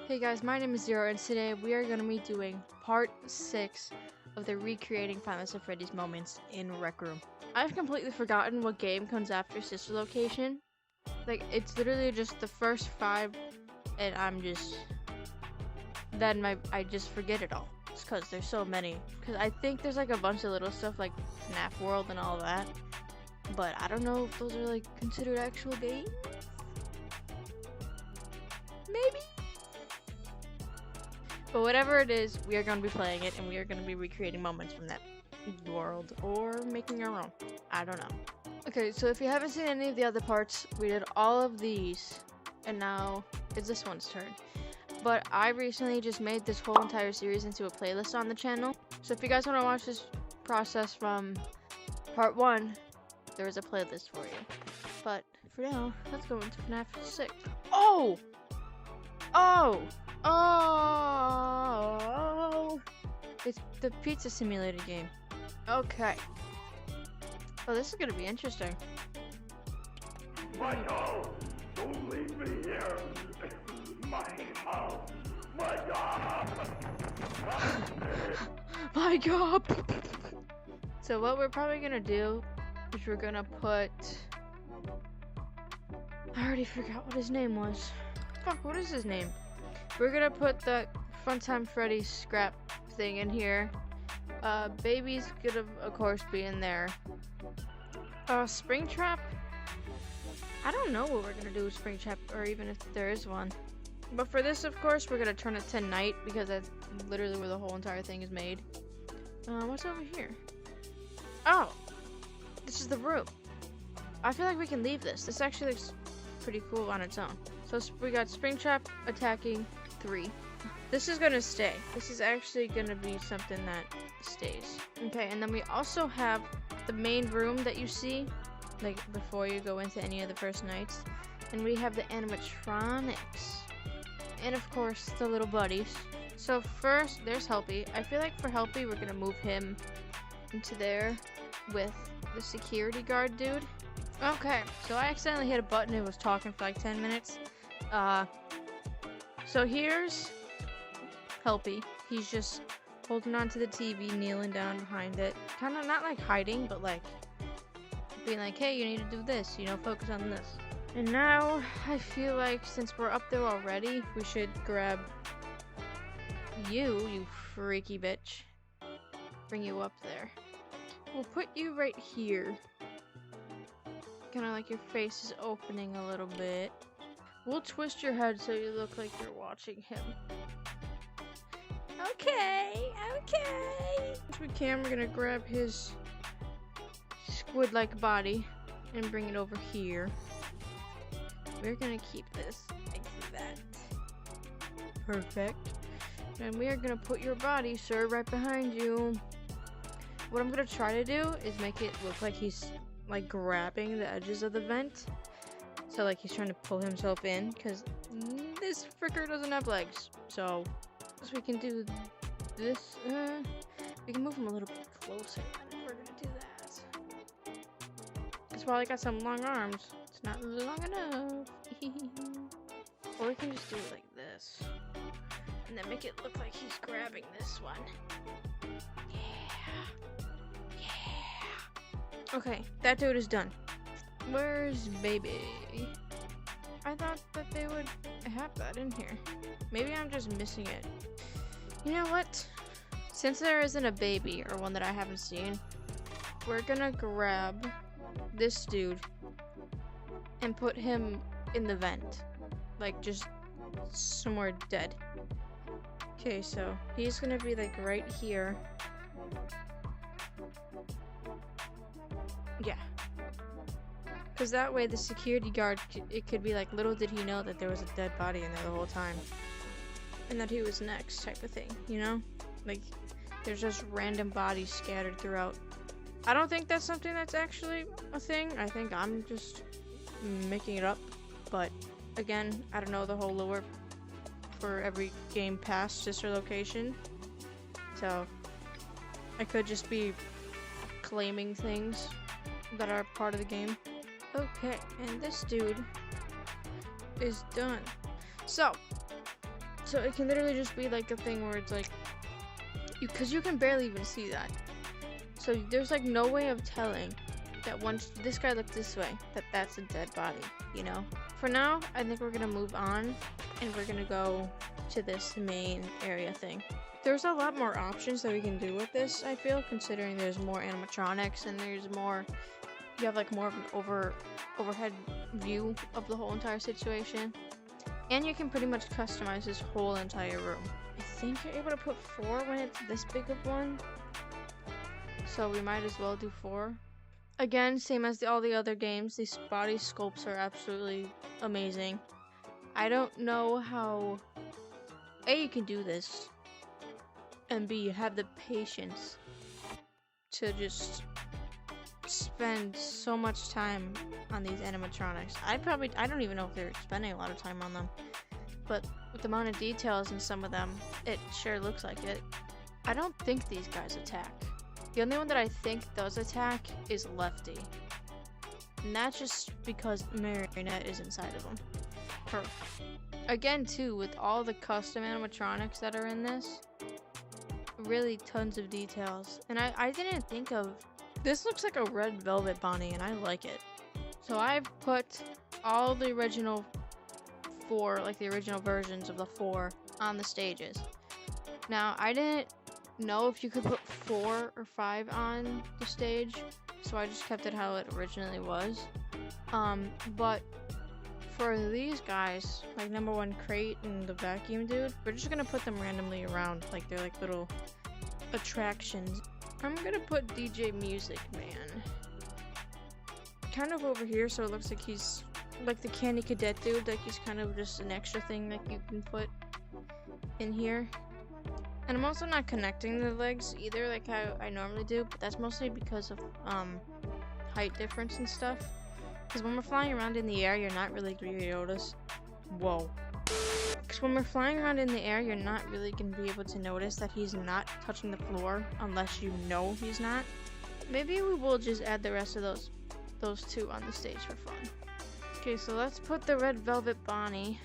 Hey guys, my name is Zero, and today we are going to be doing part 6 of the recreating FNAF Freddy's Moments in Rec Room. I've completely forgotten what game comes after Sister Location. Like, it's literally just the first 5, and I just forget it all. It's because there's so many. Because I think there's like a bunch of little stuff like FNAF World and all that. But I don't know if those are like considered actual games. Maybe? But whatever it is, we are going to be playing it, and we are going to be recreating moments from that world, or making our own. I don't know. Okay, so if you haven't seen any of the other parts, we did all of these, and now it's this one's turn. But I recently just made this whole entire series into a playlist on the channel. So if you guys want to watch this process from part 1, there is a playlist for you. But for now, let's go into FNAF 6. Oh! It's the pizza simulator game. Okay. Oh, this is gonna be interesting. My house! Don't leave me here! My house! My God! My God! So what we're probably gonna do is we're gonna put... I already forgot what his name was. Fuck, what is his name? We're gonna put the Funtime Freddy scrap thing in here. Baby's gonna, of course, be in there. Springtrap? I don't know what we're gonna do with Springtrap, or even if there is one. But for this, of course, we're gonna turn it to night, because that's literally where the whole entire thing is made. What's over here? Oh! This is the room. I feel like we can leave this. This actually looks pretty cool on its own. So we got Springtrap attacking 3. This is gonna stay. This is actually gonna be something that stays. Okay, and then we also have the main room that you see, like before you go into any of the first nights. And we have the animatronics. And of course, the little buddies. So first, there's Helpy. I feel like for Helpy, we're gonna move him into there with the security guard dude. Okay, so I accidentally hit a button. It was talking for like 10 minutes. So here's Helpy. He's just holding onto the TV, kneeling down behind it. Kind of not like hiding, but like being like, hey, you need to do this, you know, focus on this. And now I feel like since we're up there already, we should grab you freaky bitch. Bring you up there. We'll put you right here. Kind of like your face is opening a little bit. We'll twist your head so you look like you're watching him. Okay. Once we can, we're gonna grab his squid-like body and bring it over here. We're gonna keep this like that. Perfect. And we are gonna put your body, sir, right behind you. What I'm gonna try to do is make it look like he's like grabbing the edges of the vent. So like he's trying to pull himself in, because this fricker doesn't have legs. So we can do this. We can move him a little bit closer if we're gonna do that. That's why I got some long arms. It's not really long enough. Or we can just do it like this. And then make it look like he's grabbing this one. Yeah. Okay, that dude is done. Where's Baby? I thought that they would have that in here. Maybe I'm just missing it. You know what? Since there isn't a baby, or one that I haven't seen, we're gonna grab this dude and put him in the vent. Like, just somewhere dead. Okay, so he's gonna be like right here. Yeah. Because that way the security guard, it could be like, little did he know that there was a dead body in there the whole time. And that he was next type of thing, you know? Like, there's just random bodies scattered throughout. I don't think that's something that's actually a thing. I think I'm just making it up. But, again, I don't know the whole lore for every game past Sister Location. So, I could just be claiming things that are part of the game. Okay, and this dude is done. So So it can literally just be like a thing where it's like, because you can barely even see that. So there's like no way of telling that once this guy looked this way, that's a dead body, you know? For now, I think we're gonna move on and we're gonna go to this main area thing. There's a lot more options that we can do with this, I feel, considering there's more animatronics and there's more, you have like more of an overhead view of the whole entire situation. And you can pretty much customize this whole entire room. I think you're able to put 4 when it's this big of one. So we might as well do 4. Again, same as all the other games, these body sculpts are absolutely amazing. I don't know how A, you can do this, and B, you have the patience to just spend so much time on these animatronics. I don't even know if they're spending a lot of time on them, but with the amount of details in some of them, it sure looks like it. I don't think these guys attack. The only one that I think does attack is Lefty. And that's just because Marionette is inside of him. Again, too, with all the custom animatronics that are in this, really tons of details. And I didn't think of... This looks like a red velvet Bonnie, and I like it. So I've put all the original 4, like the original versions of the 4, on the stages. Now, I didn't know if you could put 4 or 5 on the stage, so I just kept it how it originally was. But for these guys, like number 1 Crate and the vacuum dude, we're just gonna put them randomly around, like they're like little attractions. I'm gonna put DJ Music Man kind of over here, so it looks like he's like the Candy Cadet dude, like he's kind of just an extra thing that you can put in here. And I'm also not connecting the legs either, like how I normally do, but that's mostly because of height difference and stuff. Because when we're flying around in the air, you're not really going to notice. Whoa. Because when we're flying around in the air, you're not really going to be able to notice that he's not touching the floor unless you know he's not. Maybe we will just add the rest of those 2 on the stage for fun. Okay, so let's put the Red Velvet Bonnie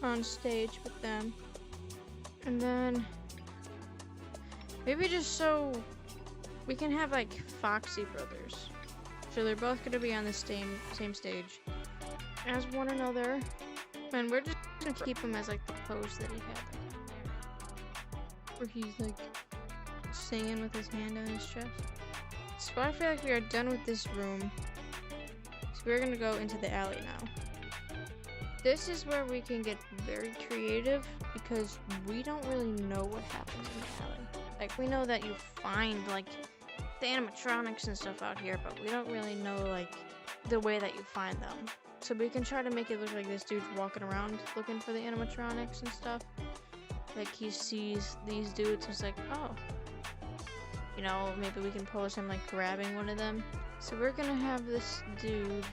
on stage with them, and then maybe just so we can have like Foxy Brothers, so they're both gonna be on the same stage as one another, and we're just gonna keep them as like the pose that he had, where he's like singing with his hand on his chest. So I feel like we are done with this room, so we're gonna go into the alley now. This is where we can get very creative because we don't really know what happens in the alley. Like, we know that you find, like, the animatronics and stuff out here, but we don't really know, like, the way that you find them. So we can try to make it look like this dude's walking around looking for the animatronics and stuff. Like, he sees these dudes and is like, oh. You know, maybe we can pose him, like, grabbing one of them. So we're gonna have this dude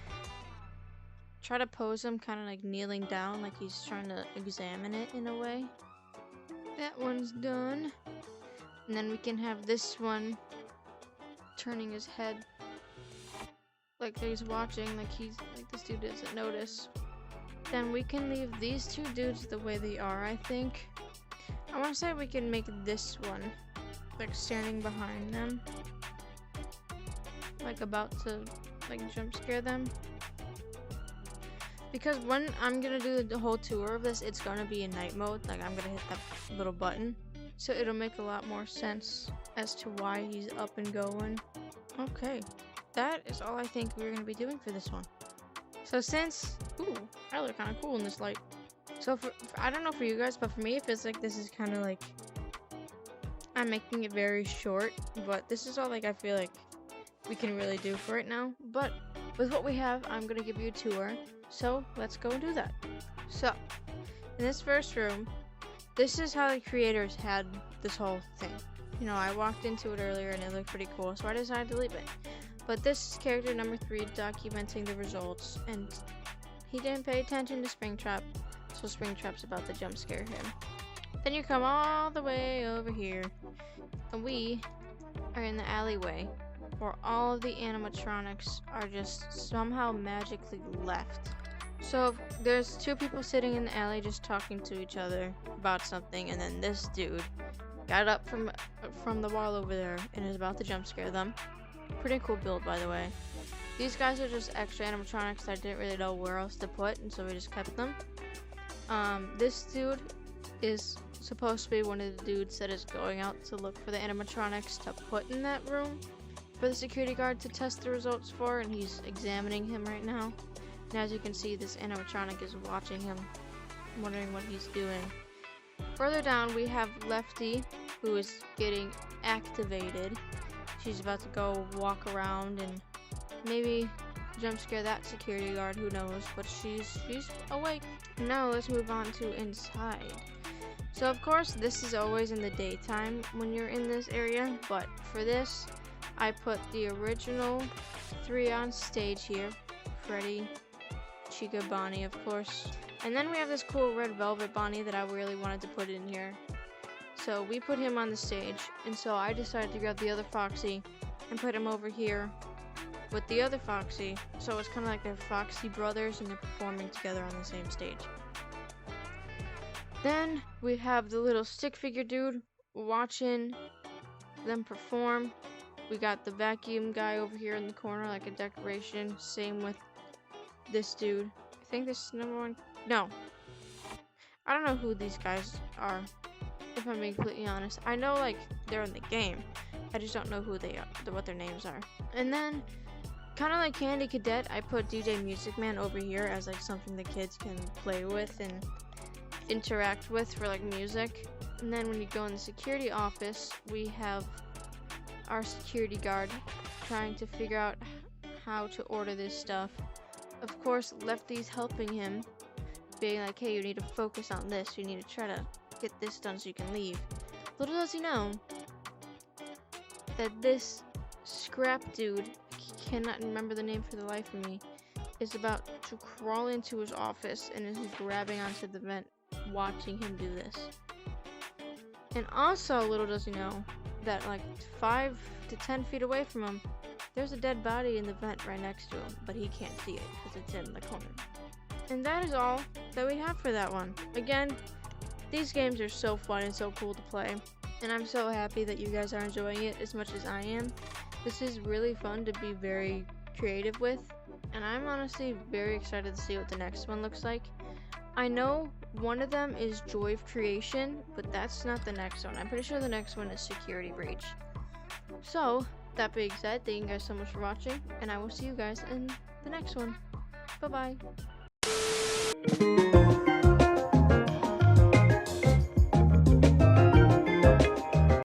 try to pose him kind of like kneeling down, like he's trying to examine it in a way. That one's done. And then we can have this one turning his head like he's watching, like this dude doesn't notice. Then we can leave these 2 dudes the way they are, I think. I want to say we can make this one like standing behind them, like about to like jump scare them. Because when I'm gonna do the whole tour of this, it's gonna be in night mode. Like, I'm gonna hit that little button. So it'll make a lot more sense as to why he's up and going. Okay. That is all I think we're gonna be doing for this one. So since... Ooh, I look kind of cool in this light. So I don't know for you guys, but for me, it feels like this is kind of like... I'm making it very short. But this is all, like, I feel like we can really do for right now. But with what we have, I'm gonna give you a tour. So let's go and do that. So in this first room, this is how the creators had this whole thing. You know, I walked into it earlier and it looked pretty cool, so I decided to leave it. But this is character number 3 documenting the results, and he didn't pay attention to Springtrap, so Springtrap's about to jump scare him. Then you come all the way over here, and we are in the alleyway where all of the animatronics are just somehow magically left. So there's two people sitting in the alley just talking to each other about something, and then this dude got up from the wall over there and is about to jump scare them. Pretty cool build, by the way. These guys are just extra animatronics I didn't really know where else to put, and so we just kept them. This dude is supposed to be one of the dudes that is going out to look for the animatronics to put in that room for the security guard to test the results for, and he's examining him right now. And as you can see, this animatronic is watching him, wondering what he's doing. Further down, we have Lefty, who is getting activated. She's about to go walk around and maybe jump scare that security guard, who knows, but she's awake. Now let's move on to inside. So of course, this is always in the daytime when you're in this area, but for this, I put the original 3 on stage here. Freddy, Chica, Bonnie, of course. And then we have this cool red velvet Bonnie that I really wanted to put in here. So we put him on the stage, and so I decided to grab the other Foxy and put him over here with the other Foxy. So it's kind of like they're Foxy brothers and they're performing together on the same stage. Then we have the little stick figure dude watching them perform. We got the vacuum guy over here in the corner like a decoration. Same with this dude. I think this is number 1. No. I don't know who these guys are, if I'm being completely honest. I know like they're in the game. I just don't know who they are, what their names are. And then, kind of like Candy Cadet, I put DJ Music Man over here as like something the kids can play with and interact with for like music. And then when you go in the security office, we have our security guard trying to figure out how to order this stuff. Of course, Lefty's helping him, being like, hey, you need to focus on this, you need to try to get this done so you can leave. Little does he know that this scrap dude, cannot remember the name for the life of me, is about to crawl into his office and is grabbing onto the vent, watching him do this. And also, little does he know that like 5 to 10 feet away from him, there's a dead body in the vent right next to him, but he can't see it because it's in the corner. And that is all that we have for that one. Again, these games are so fun and so cool to play, and I'm so happy that you guys are enjoying it as much as I am. This is really fun to be very creative with, and I'm honestly very excited to see what the next one looks like. I know one of them is Joy of Creation, but that's not the next one. I'm pretty sure the next one is Security Breach. So, that being said, thank you guys so much for watching, and I will see you guys in the next one. Bye-bye.